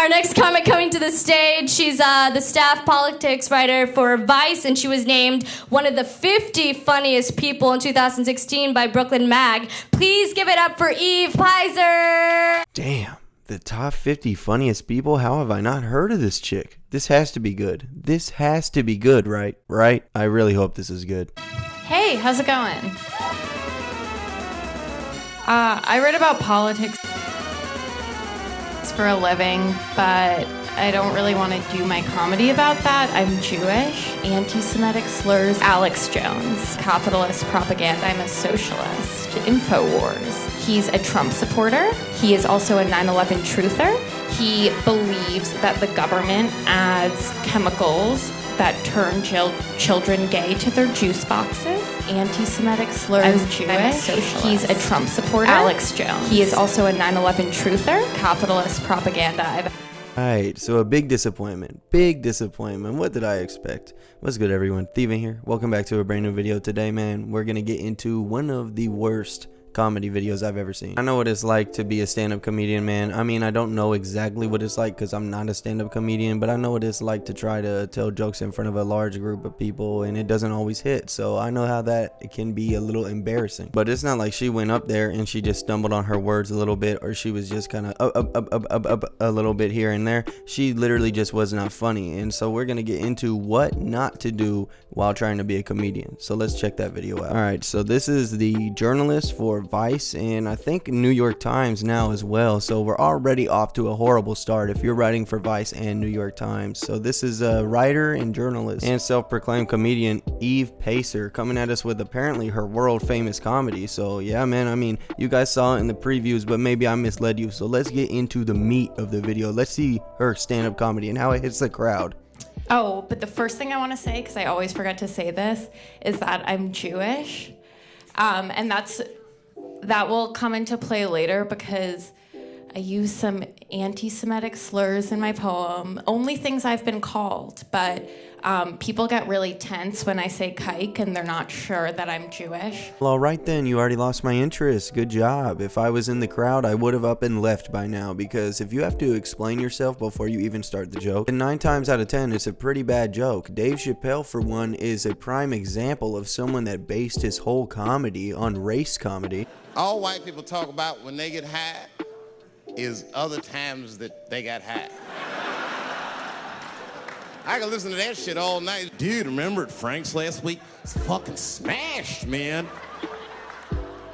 Our next comic coming to the stage, she's the staff politics writer for Vice, and she was named one of the 50 funniest people in 2016 by Brooklyn Mag. Please give it up for Eve Pizer. Damn, the top 50 funniest people? How have I not heard of this chick? This has to be good. This has to be good, right? Right? I really hope this is good. Hey, how's it going? I write about politics for a living, but I don't really want to do my comedy about that. I'm Jewish. Anti-Semitic slurs. Alex Jones. Capitalist propaganda. I'm a socialist. InfoWars. He's a Trump supporter. He is also a 9/11 truther. He believes that the government adds chemicals that turn children gay to their juice boxes. Anti-Semitic slurs. I'm Jewish. I'm a socialist. He's a Trump supporter. Alex Jones. He is also a 9/11 truther. Capitalist propaganda. Alright, so a big disappointment. Big disappointment. What did I expect? What's good, everyone? Thieving here. Welcome back to a brand new video. Today, man, we're gonna get into one of the worst comedy videos I've ever seen. I know what it's like to be a stand-up comedian, man. I mean, I don't know exactly what it's like because I'm not a stand-up comedian, but I know what it's like to try to tell jokes in front of a large group of people and it doesn't always hit. So I know how that can be a little embarrassing. But it's not like she went up there and she just stumbled on her words a little bit, or she was just kind of a little bit here and there. She literally just was not funny. And so we're gonna get into what not to do while trying to be a comedian. So let's check that video out. All right, so this is the journalist for Vice, and I think New York Times now as well. So we're already off to a horrible start if you're writing for Vice and New York Times. So this is a writer and journalist and self-proclaimed comedian Eve Pacer coming at us with apparently her world famous comedy. So yeah, man, I mean, you guys saw it in the previews, but maybe I misled you. So let's get into the meat of the video. Let's see her stand-up comedy and how it hits the crowd. Oh, but the first thing I want to say, because I always forget to say this, is that I'm Jewish. And that will come into play later because I use some anti-Semitic slurs in my poem. Only things I've been called, but people get really tense when I say kike and they're not sure that I'm Jewish. Well, all right then, you already lost my interest. Good job. If I was in the crowd, I would have up and left by now, because if you have to explain yourself before you even start the joke, and 9 times out of 10, it's a pretty bad joke. Dave Chappelle, for one, is a prime example of someone that based his whole comedy on race comedy. All white people talk about when they get high is other times that they got high. I can listen to that shit all night. Dude, remember at Frank's last week? It's fucking smashed, man.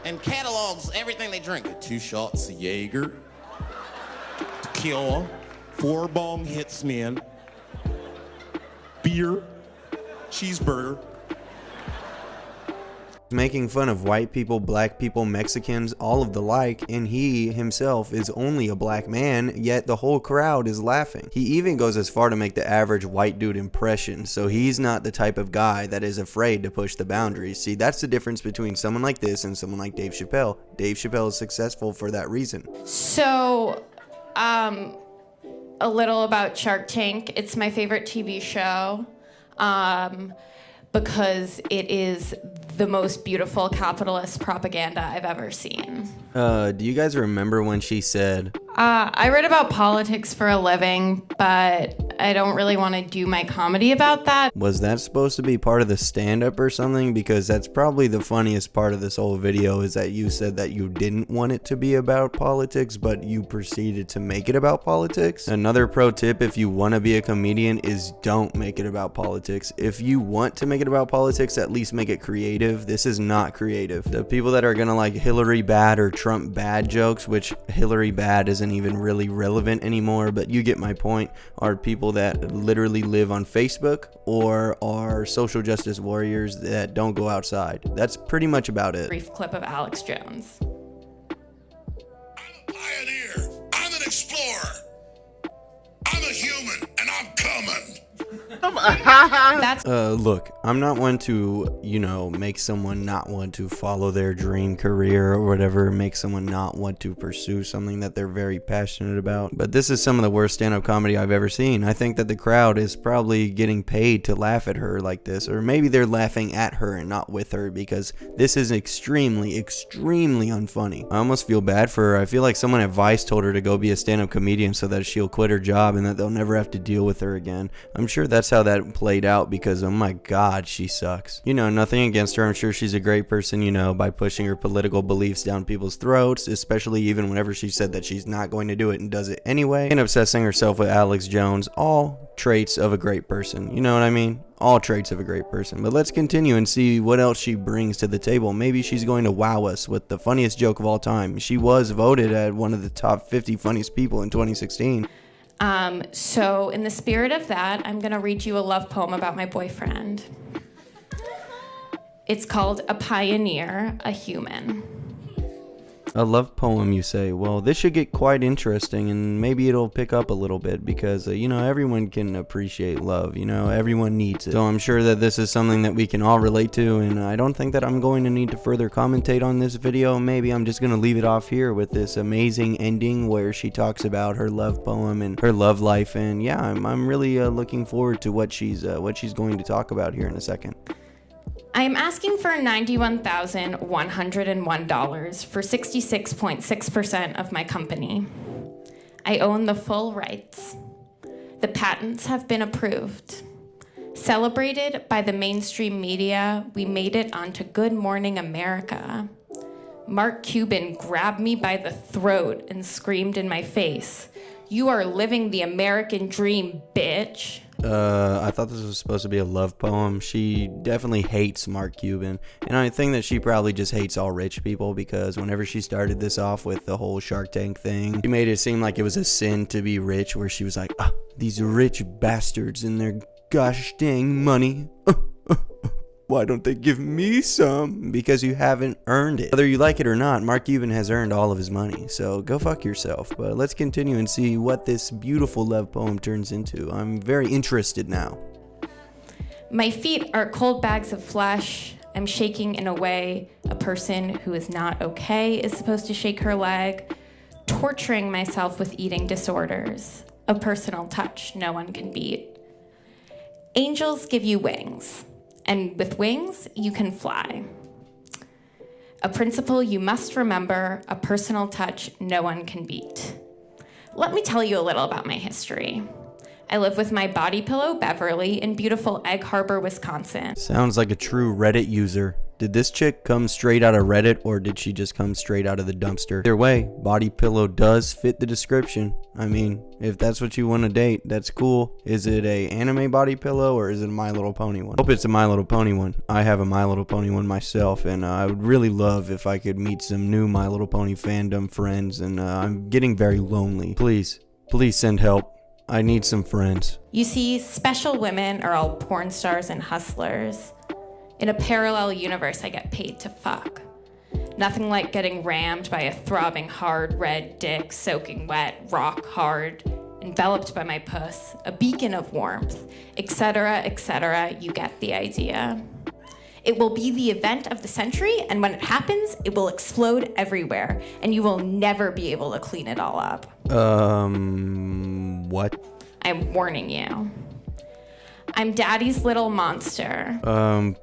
And catalogs everything they drink. 2 shots of Jaeger, tequila, 4 bong hits, man, beer, cheeseburger. Making fun of white people, black people, Mexicans, all of the like, and he himself is only a black man, yet the whole crowd is laughing. He even goes as far to make the average white dude impression, so he's not the type of guy that is afraid to push the boundaries. See, that's the difference between someone like this and someone like Dave Chappelle. Dave Chappelle is successful for that reason. So, a little about Shark Tank. It's my favorite TV show because it is the most beautiful capitalist propaganda I've ever seen. Do you guys remember when she said, I write about politics for a living, but I don't really want to do my comedy about that. Was that supposed to be part of the stand-up or something? Because that's probably the funniest part of this whole video, is that you said that you didn't want it to be about politics, but you proceeded to make it about politics. Another pro tip if you want to be a comedian is don't make it about politics. If you want to make it about politics, at least make it creative. This is not creative. The people that are gonna like Hillary bad or Trump bad jokes, which Hillary bad isn't even really relevant anymore, but you get my point, are people that literally live on Facebook or are social justice warriors that don't go outside. That's pretty much about it. Brief clip of Alex Jones. I'm a pioneer. I'm an explorer. I'm a human, and I'm coming. That's Look, I'm not one to, make someone not want to follow their dream career or whatever, make someone not want to pursue something that they're very passionate about. But this is some of the worst stand-up comedy I've ever seen. I think that the crowd is probably getting paid to laugh at her like this, or maybe they're laughing at her and not with her, because this is extremely, extremely unfunny. I almost feel bad for her. I feel like someone at Vice told her to go be a stand-up comedian so that she'll quit her job and that they'll never have to deal with her again. I'm sure that's how that played out, because oh my god, she sucks. Nothing against her. I'm sure she's a great person, by pushing her political beliefs down people's throats, especially even whenever she said that she's not going to do it and does it anyway, and obsessing herself with Alex Jones. All traits of a great person, you know what I mean? All traits of a great person. But let's continue and see what else she brings to the table. Maybe she's going to wow us with the funniest joke of all time. She was voted at one of the top 50 funniest people in 2016. So in the spirit of that, I'm gonna read you a love poem about my boyfriend. It's called A Pioneer, a Human. A love poem, you say? Well, this should get quite interesting, and maybe it'll pick up a little bit, because, everyone can appreciate love, everyone needs it. So I'm sure that this is something that we can all relate to, and I don't think that I'm going to need to further commentate on this video. Maybe I'm just going to leave it off here with this amazing ending where she talks about her love poem and her love life, and yeah, I'm really looking forward to what she's going to talk about here in a second. I am asking for $91,101 for 66.6% of my company. I own the full rights. The patents have been approved. Celebrated by the mainstream media, we made it onto Good Morning America. Mark Cuban grabbed me by the throat and screamed in my face, "You are living the American dream, bitch." I thought this was supposed to be a love poem. She definitely hates Mark Cuban, and I think that she probably just hates all rich people, because whenever she started this off with the whole Shark Tank thing, she made it seem like it was a sin to be rich, where she was like, these rich bastards and their gosh dang money. Why don't they give me some? Because you haven't earned it. Whether you like it or not, Mark Cuban has earned all of his money, so go fuck yourself. But let's continue and see what this beautiful love poem turns into. I'm very interested now. My feet are cold bags of flesh. I'm shaking in a way a person who is not okay is supposed to shake her leg. Torturing myself with eating disorders. A personal touch no one can beat. Angels give you wings. And with wings, you can fly. A principle you must remember, a personal touch no one can beat. Let me tell you a little about my history. I live with my body pillow, Beverly, in beautiful Egg Harbor, Wisconsin. Sounds like a true Reddit user. Did this chick come straight out of Reddit, or did she just come straight out of the dumpster? Either way, body pillow does fit the description. I mean, if that's what you want to date, that's cool. Is it a anime body pillow, or is it a My Little Pony one? Hope it's a My Little Pony one. I have a My Little Pony one myself, and I would really love if I could meet some new My Little Pony fandom friends, and I'm getting very lonely. Please send help. I need some friends. You see, special women are all porn stars and hustlers. In a parallel universe, I get paid to fuck. Nothing like getting rammed by a throbbing hard red dick, soaking wet, rock hard, enveloped by my puss, a beacon of warmth, etc., etc. You get the idea. It will be the event of the century, and when it happens, it will explode everywhere, and you will never be able to clean it all up. What? I'm warning you. I'm Daddy's little monster.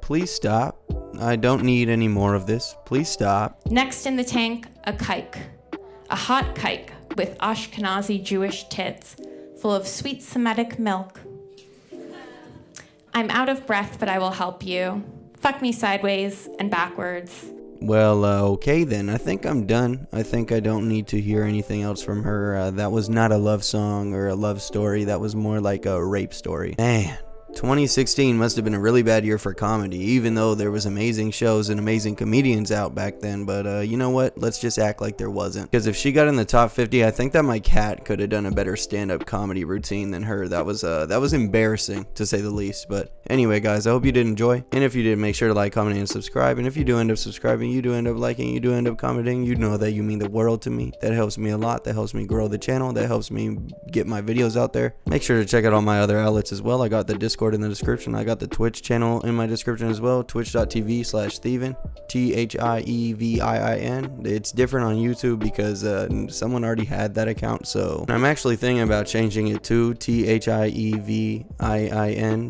Please stop. I don't need any more of this. Please stop. Next in the tank, a kike. A hot kike with Ashkenazi Jewish tits, full of sweet Semitic milk. I'm out of breath, but I will help you. Fuck me sideways and backwards. Well, okay then. I think I'm done. I think I don't need to hear anything else from her. That was not a love song or a love story. That was more like a rape story. Man. 2016 must have been a really bad year for comedy, even though there was amazing shows and amazing comedians out back then. But you know what? Let's just act like there wasn't. Because if she got in the top 50, I think that my cat could have done a better stand-up comedy routine than her. That was embarrassing, to say the least. But anyway, guys, I hope you did enjoy. And if you did, make sure to like, comment, and subscribe. And if you do end up subscribing, you do end up liking, you do end up commenting, you know that you mean the world to me. That helps me a lot. That helps me grow the channel. That helps me get my videos out there. Make sure to check out all my other outlets as well. I got the Discord Discord in the description. I got the Twitch channel in my description as well, twitch.tv/Thievin, THIEVIIN. It's different on YouTube because someone already had that account, so I'm actually thinking about changing it to THIEVIIN,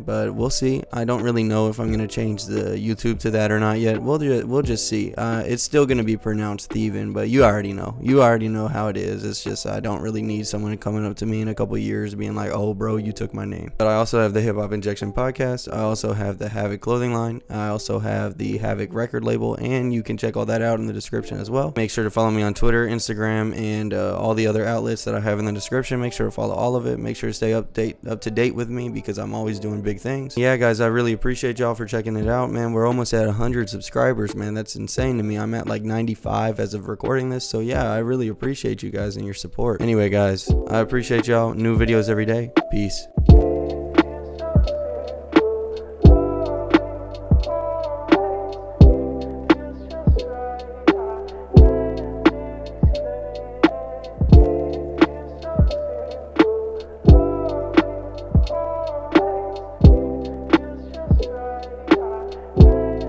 but we'll see. I don't really know if I'm gonna change the YouTube to that or not yet. We'll just see. It's still gonna be pronounced Thievin, but you already know how it is. It's just I don't really need someone coming up to me in a couple years being like, oh bro, you took my name. But I also have the Hip Hop Injection podcast. I also have the Havoc clothing line. I also have the Havoc record label, and you can check all that out in the description as well. Make sure to follow me on Twitter, Instagram, and all the other outlets that I have in the description. Make sure to follow all of it. Make sure to stay up to date with me because I'm always doing big things. Yeah guys, I really appreciate y'all for checking it out, man. We're almost at 100 subscribers, man. That's insane to me. I'm at like 95 as of recording this, so yeah, I really appreciate you guys and your support. Anyway guys, I appreciate y'all. New videos every day. Peace.